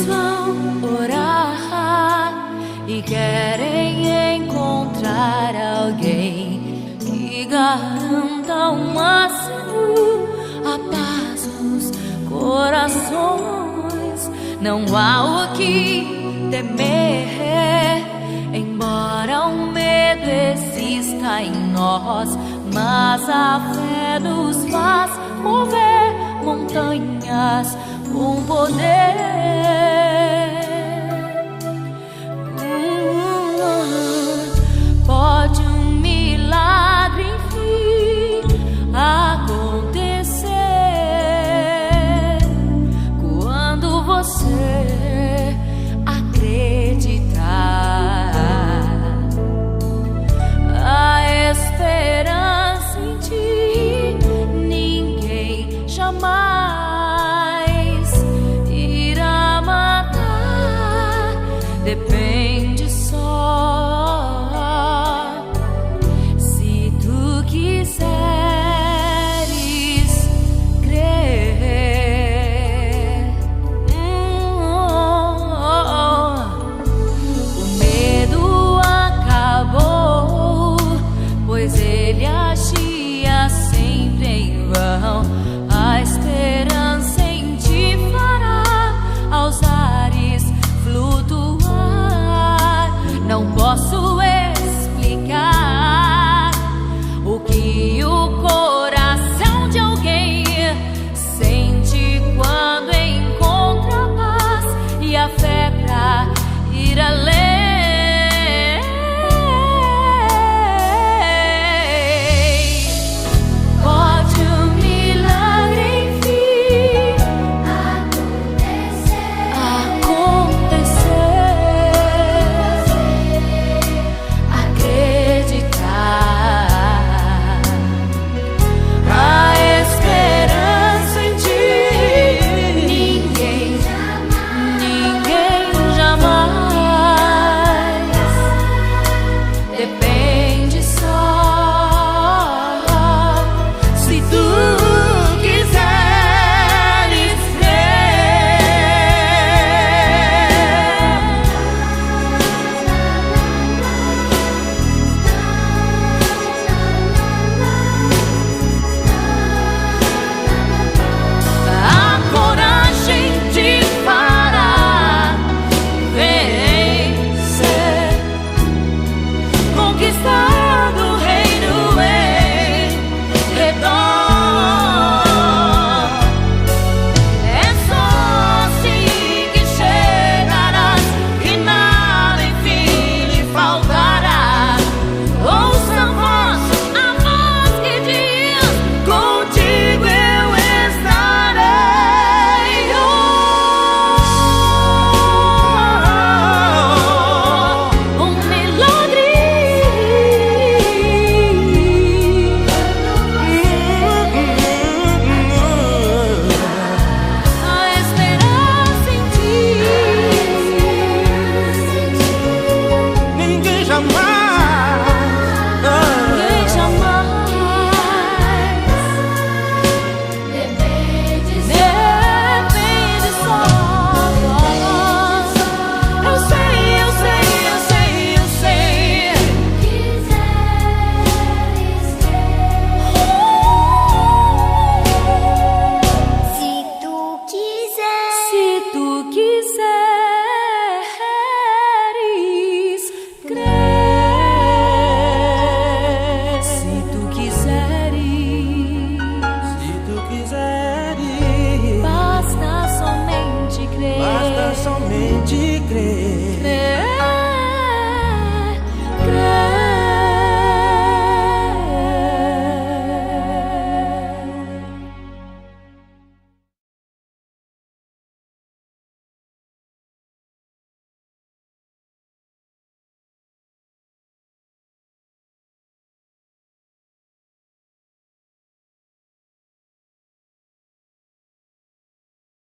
vão orar e querem encontrar alguém que garanta ao máximo a paz dos corações. Não há o que temer, embora o medo exista em nós, mas a fé nos faz mover montanhas com poder. Pode um milagre enfim acontecer quando você acreditar. A esperança em ti ninguém jamais irá matar. Depende só se tu quiseres crer. O medo acabou, pois ele agia sempre em vão. A esperança em ti fará aos ares flutuar. Não posso explicar o que o coração de alguém sente quando encontra a paz e a fé pra ir além.